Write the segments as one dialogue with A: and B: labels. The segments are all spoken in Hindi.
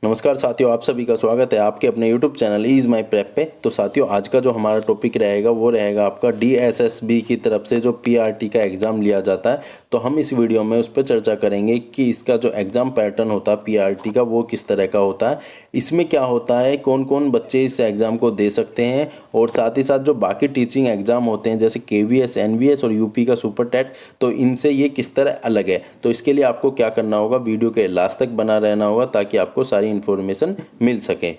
A: नमस्कार साथियों, आप सभी का स्वागत है आपके अपने YouTube channel is my prep पे। तो साथियों, आज का जो हमारा टॉपिक रहेगा वो रहेगा आपका DSSB की तरफ से जो PRT का एग्ज़ाम लिया जाता है। तो हम इस वीडियो में उस पर चर्चा करेंगे कि इसका जो एग्ज़ाम पैटर्न होता है PRT का वो किस तरह का होता है, इसमें क्या होता है, कौन कौन बच्चे इस एग्ज़ाम को दे सकते हैं, और साथ ही साथ जो बाकी टीचिंग एग्ज़ाम होते हैं जैसे KVS, NVS और यूपी का सुपर टेट, तो इनसे ये किस तरह अलग है। तो इसके लिए आपको क्या करना होगा, वीडियो के लास्ट तक बना रहना होगा ताकि आपको सारी इन्फॉर्मेशन मिल सके।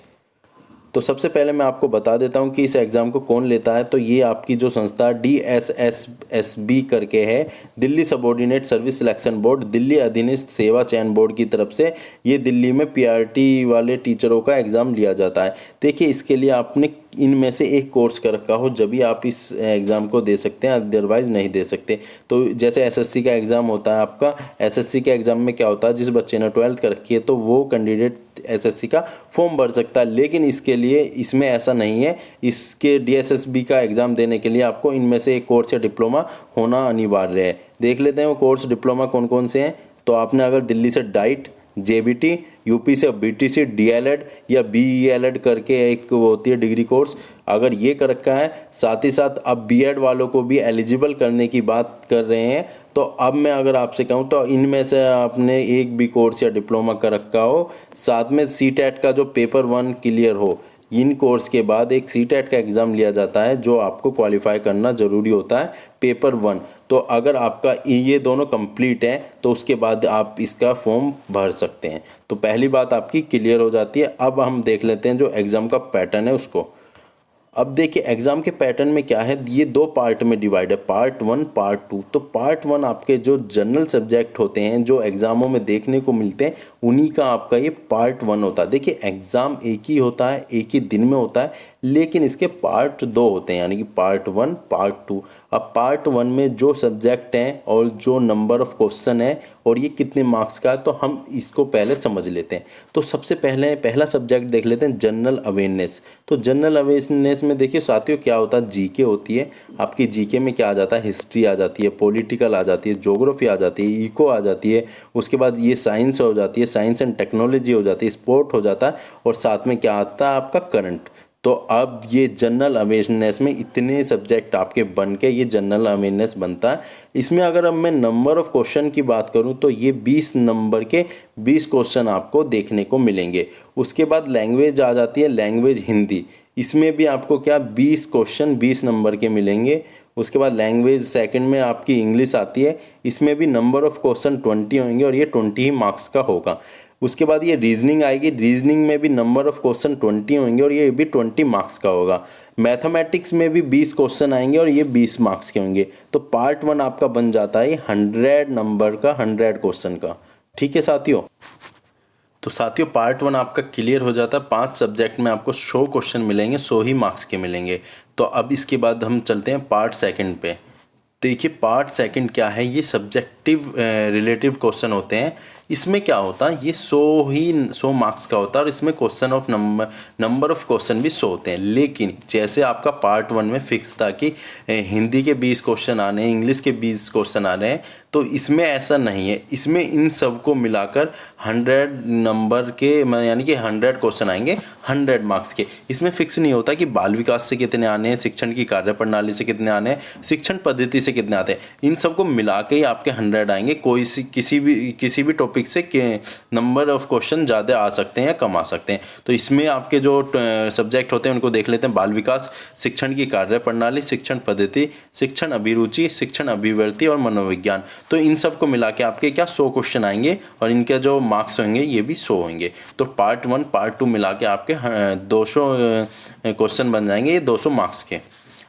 A: तो सबसे पहले मैं आपको बता देता हूं कि इस एग्ज़ाम को कौन लेता है। तो ये आपकी जो संस्था DSSB करके है, Delhi subordinate service selection board, Delhi अधीनस्थ सेवा चयन बोर्ड की तरफ से ये दिल्ली में PRT वाले टीचरों का एग्ज़ाम लिया जाता है। देखिए, इसके लिए आपने इनमें से एक कोर्स कर रखा हो जब भी आप इस एग्ज़ाम को दे सकते हैं, अदरवाइज़ नहीं दे सकते। तो जैसे SSC का एग्ज़ाम होता है आपका, SSC के एग्ज़ाम में क्या होता है, जिस बच्चे ने 12th कर रखी है तो वो कैंडिडेट SSC का फॉर्म भर सकता है। लेकिन इसके लिए इसमें ऐसा नहीं है। इसके DSSB का एग्ज़ाम देने के लिए आपको इनमें से एक कोर्स या डिप्लोमा होना अनिवार्य है। देख लेते हैं वो कोर्स डिप्लोमा कौन कौन से हैं। तो आपने अगर दिल्ली से डाइट, JBT, यूपी से BTC, DLED या BELED करके एक वो होती है डिग्री कोर्स, अगर ये कर रखा है, साथ ही साथ अब BEd वालों को भी एलिजिबल करने की बात कर रहे हैं। तो अब मैं अगर आपसे कहूँ तो इनमें से आपने एक भी कोर्स या डिप्लोमा कर रखा हो, साथ में CTET का जो पेपर 1 क्लियर हो। इन कोर्स के बाद एक CTET का एग्ज़ाम लिया जाता है जो आपको क्वालिफाई करना ज़रूरी होता है, पेपर 1। तो अगर आपका ये दोनों कंप्लीट हैं तो उसके बाद आप इसका फॉर्म भर सकते हैं। तो पहली बात आपकी क्लियर हो जाती है। अब हम देख लेते हैं जो एग्ज़ाम का पैटर्न है उसको। अब देखिए, एग्ज़ाम के पैटर्न में क्या है, ये दो पार्ट में डिवाइड है, पार्ट 1, पार्ट 2। तो पार्ट 1 आपके जो जनरल सब्जेक्ट होते हैं जो एग्ज़ामों में देखने को मिलते हैं, उन्हीं का आपका ये पार्ट 1 होता है। देखिए, एग्ज़ाम एक ही होता है, एक ही दिन में होता है, लेकिन इसके पार्ट 2 होते हैं, यानी कि पार्ट 1, पार्ट 2। अब पार्ट 1 में जो सब्जेक्ट हैं और जो नंबर ऑफ क्वेश्चन है और ये कितने मार्क्स का है, तो हम इसको पहले समझ लेते हैं। तो सबसे पहले पहला सब्जेक्ट देख लेते हैं, जनरल अवेयरनेस। तो जनरल अवेयरनेस में देखिए साथियों क्या होता है, जीके होती है आपकी। जीके में क्या आ जाता है, हिस्ट्री आ जाती है, पॉलिटिकल आ जाती है, ज्योग्राफी आ जाती है, इको आ जाती है। उसके बाद ये साइंस हो जाती है, साइंस एंड टेक्नोलॉजी हो जाती है, स्पोर्ट हो जाता है, और साथ में क्या आता है आपका करंट। तो अब ये जनरल अवेयरनेस में इतने सब्जेक्ट आपके बन के ये जनरल अवेयरनेस बनता है। इसमें अगर अब मैं नंबर ऑफ क्वेश्चन की बात करूं तो ये 20 नंबर के 20 क्वेश्चन आपको देखने को मिलेंगे। उसके बाद लैंग्वेज आ जाती है, लैंग्वेज हिंदी। इसमें भी आपको क्या 20 क्वेश्चन 20 नंबर के मिलेंगे। उसके बाद लैंग्वेज सेकंड में आपकी इंग्लिश आती है, इसमें भी नंबर ऑफ क्वेश्चन 20 होंगे और ये 20 ही मार्क्स का होगा। उसके बाद ये रीजनिंग आएगी, रीजनिंग में भी नंबर ऑफ क्वेश्चन 20 होंगे और ये भी 20 मार्क्स का होगा। मैथमेटिक्स में भी 20 क्वेश्चन आएंगे और ये 20 मार्क्स के होंगे। तो पार्ट 1 आपका बन जाता है 100 नंबर का, 100 क्वेश्चन का। ठीक है साथियों। तो साथियों, पार्ट 1 आपका क्लियर हो जाता है। 5 सब्जेक्ट में आपको 100 क्वेश्चन मिलेंगे, 100 ही मार्क्स के मिलेंगे। तो अब इसके बाद हम चलते हैं पार्ट 2 पे। देखिए, पार्ट 2 क्या है, ये सब्जेक्टिव रिलेटिव क्वेश्चन होते हैं। इसमें क्या होता है, ये 100 मार्क्स का होता है और इसमें question of number of question भी 100 होते हैं। लेकिन जैसे आपका पार्ट 1 में फिक्स था कि हिंदी के 20 क्वेश्चन आने हैं, इंग्लिश के 20 क्वेश्चन आ रहे हैं, तो इसमें ऐसा नहीं है। इसमें इन सब को मिलाकर 100 नंबर के यानी कि 100 क्वेश्चन आएंगे, 100 मार्क्स के। इसमें फिक्स नहीं होता कि बाल विकास से कितने आने हैं, शिक्षण की कार्य प्रणाली से कितने आने हैं, शिक्षण पद्धति से कितने आते हैं। इन सबको मिला के ही आपके 100 आएंगे। कोई किसी भी टॉपिक से नंबर ऑफ क्वेश्चन ज़्यादा आ सकते हैं या कम आ सकते हैं। तो इसमें आपके जो सब्जेक्ट होते हैं उनको देख लेते हैं। बाल विकास, शिक्षण की कार्य प्रणाली, शिक्षण पद्धति, शिक्षण अभिरुचि, शिक्षण अभिवृत्ति और मनोविज्ञान। तो इन सब को मिला के आपके क्या 100 क्वेश्चन आएंगे और इनके जो मार्क्स होंगे ये भी 100 होंगे। तो पार्ट 1 पार्ट 2 मिला के आपके 200 क्वेश्चन बन जाएंगे, ये 200 मार्क्स के।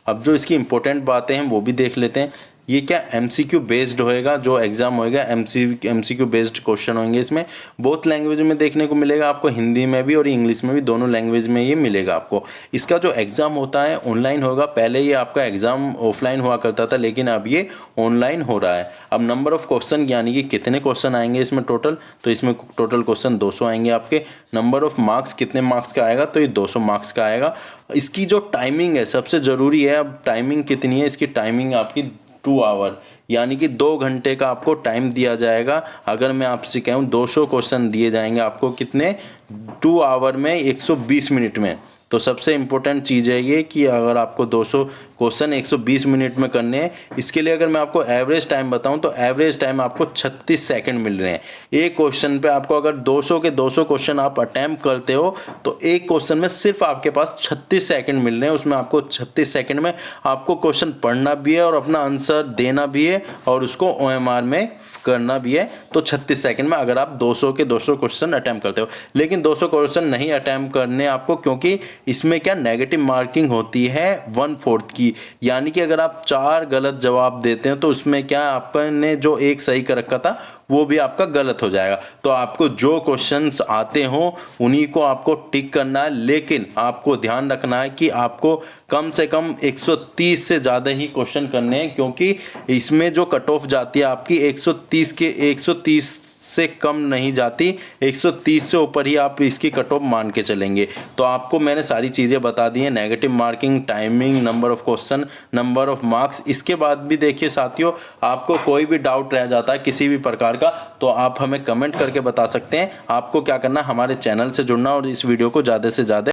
A: अब जो इसकी इंपॉर्टेंट बातें हैं वो भी देख लेते हैं। ये क्या MCQ बेस्ड होएगा, जो एग्जाम होएगा MCQ बेस्ड क्वेश्चन होंगे। इसमें बोथ लैंग्वेज में देखने को मिलेगा आपको, हिंदी में भी और इंग्लिश में भी, दोनों लैंग्वेज में ये मिलेगा आपको। इसका जो एग्ज़ाम होता है ऑनलाइन होगा। पहले ये आपका एग्ज़ाम ऑफलाइन हुआ करता था, लेकिन अब ये ऑनलाइन हो रहा है। अब नंबर ऑफ क्वेश्चन यानी कि कितने क्वेश्चन आएंगे इसमें टोटल, तो इसमें टोटल क्वेश्चन 200 आएंगे आपके। नंबर ऑफ मार्क्स कितने मार्क्स का आएगा, तो ये 200 मार्क्स का आएगा। इसकी जो टाइमिंग है सबसे ज़रूरी है। अब टाइमिंग कितनी है इसकी, टाइमिंग आपकी 2 आवर, यानी कि 2 घंटे का आपको टाइम दिया जाएगा। अगर मैं आपसे कहूँ 200 क्वेश्चन दिए जाएंगे आपको कितने 2 आवर में 120 मिनट में। तो सबसे इम्पोर्टेंट चीज़ है ये कि अगर आपको 200 क्वेश्चन 120 मिनट में करने हैं, इसके लिए अगर मैं आपको एवरेज टाइम बताऊं तो एवरेज टाइम आपको 36 सेकंड मिल रहे हैं। एक क्वेश्चन पे आपको अगर 200 के 200 क्वेश्चन आप अटैम्प्ट करते हो तो एक क्वेश्चन में सिर्फ आपके पास 36 सेकंड मिल रहे हैं। उसमें आपको 36 सेकंड में आपको क्वेश्चन पढ़ना भी है और अपना आंसर देना भी है और उसको OMR में करना भी है। तो 36 सेकंड में अगर आप 200 के 200 क्वेश्चन अटैम्प्ट करते हो, लेकिन 200 क्वेश्चन नहीं अटैम्प्ट करने आपको, क्योंकि इसमें क्या नेगेटिव मार्किंग होती है 1/4 की। यानी कि अगर आप 4 गलत जवाब देते हैं तो उसमें क्या आपने जो एक सही कर रखा था वो भी आपका गलत हो जाएगा। तो आपको जो क्वेश्चंस आते हो उन्हीं को आपको टिक करना है, लेकिन आपको ध्यान रखना है कि आपको कम से कम 130 से ज़्यादा ही क्वेश्चन करने हैं, क्योंकि इसमें जो कट ऑफ जाती है आपकी 130 से कम नहीं जाती, 130 से ऊपर ही आप इसकी कट ऑफ मान के चलेंगे। तो आपको मैंने सारी चीज़ें बता दी हैं, negative marking, timing, number of question, number of marks. इसके बाद भी देखिए साथियों, आपको कोई भी डाउट रह जाता है किसी भी प्रकार का तो आप हमें कमेंट करके बता सकते हैं। आपको क्या करना है, हमारे चैनल से जुड़ना और इस वीडियो को ज़्यादा से ज़्यादा